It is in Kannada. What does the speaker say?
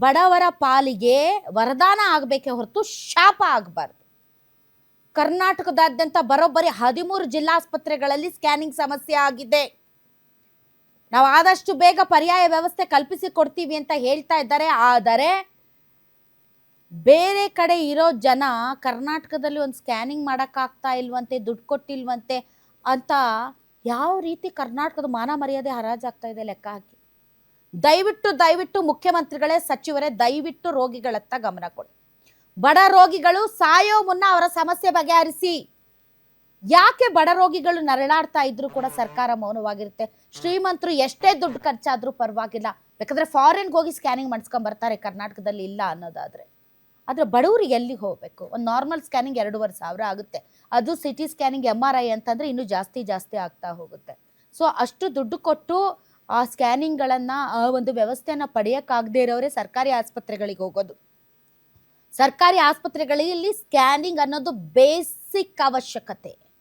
ಬಡವರ ಪಾಲಿಗೆ ವರದಾನ ಆಗಬೇಕೇ ಹೊರತು ಶಾಪ ಆಗಬಾರ್ದು. ಕರ್ನಾಟಕದಾದ್ಯಂತ ಬರೋಬ್ಬರಿ 13 ಜಿಲ್ಲಾಸ್ಪತ್ರೆಗಳಲ್ಲಿ ಸ್ಕ್ಯಾನಿಂಗ್ ಸಮಸ್ಯೆ ಆಗಿದೆ. ನಾವು ಆದಷ್ಟು ಬೇಗ ಪರ್ಯಾಯ ವ್ಯವಸ್ಥೆ ಕಲ್ಪಿಸಿ ಕೊಡ್ತೀವಿ ಅಂತ ಹೇಳ್ತಾ ಇದ್ದಾರೆ. ಆದರೆ ಬೇರೆ ಕಡೆ ಇರೋ ಜನ ಕರ್ನಾಟಕದಲ್ಲಿ ಒಂದು ಸ್ಕ್ಯಾನಿಂಗ್ ಮಾಡೋಕ್ಕಾಗ್ತಾ ಇಲ್ವಂತೆ, ದುಡ್ಡು ಕೊಟ್ಟಿಲ್ವಂತೆ ಅಂತ ಯಾವ ರೀತಿ ಕರ್ನಾಟಕದ ಮಾನ ಮರ್ಯಾದೆ ಹರಾಜಾಗ್ತಾ ಇದೆ ಲೆಕ್ಕ ಹಾಕಿ. ದಯವಿಟ್ಟು ಮುಖ್ಯಮಂತ್ರಿಗಳೇ, ಸಚಿವರೇ, ದಯವಿಟ್ಟು ರೋಗಿಗಳತ್ತ ಗಮನ ಕೊಡಿ. ಬಡ ರೋಗಿಗಳು ಸಾಯೋ ಮುನ್ನ ಅವರ ಸಮಸ್ಯೆ ಬಗೆಹರಿಸಿ. ಯಾಕೆ ಬಡ ರೋಗಿಗಳು ನರಳಾಡ್ತಾ ಇದ್ರು ಕೂಡ ಸರ್ಕಾರ ಮೌನವಾಗಿರುತ್ತೆ? ಶ್ರೀಮಂತರು ಎಷ್ಟೇ ದುಡ್ಡು ಖರ್ಚಾದ್ರೂ ಪರವಾಗಿಲ್ಲ, ಬೇಕಾದ್ರೆ ಫಾರಿನ್ಗೆ ಹೋಗಿ ಸ್ಕ್ಯಾನಿಂಗ್ ಮಾಡಿಸ್ಕೊಂಡ್ ಬರ್ತಾರೆ, ಕರ್ನಾಟಕದಲ್ಲಿ ಇಲ್ಲ ಅನ್ನೋದಾದ್ರೆ. ಆದ್ರೆ ಬಡವರಿಗೆ ಎಲ್ಲಿ ಹೋಗ್ಬೇಕು? ಒಂದು ನಾರ್ಮಲ್ ಸ್ಕ್ಯಾನಿಂಗ್ 2,500 ಆಗುತ್ತೆ. ಅದು ಸಿಟಿ ಸ್ಕ್ಯಾನಿಂಗ್ MRI ಅಂತಂದ್ರೆ ಇನ್ನೂ ಜಾಸ್ತಿ ಆಗ್ತಾ ಹೋಗುತ್ತೆ. ಸೊ ಅಷ್ಟು ದುಡ್ಡು ಕೊಟ್ಟು ಆ ಸ್ಕ್ಯಾನಿಂಗ್ಗಳನ್ನ, ಆ ಒಂದು ವ್ಯವಸ್ಥೆಯನ್ನ ಪಡೆಯಕ್ಕಾಗದೇ ಇರೋರೇ ಸರ್ಕಾರಿ ಆಸ್ಪತ್ರೆಗಳಿಗೆ ಹೋಗೋದು. ಸರ್ಕಾರಿ ಆಸ್ಪತ್ರೆಗಳಲ್ಲಿ ಸ್ಕ್ಯಾನಿಂಗ್ ಅನ್ನೋದು ಬೇಸಿಕ್ ಅವಶ್ಯಕತೆ.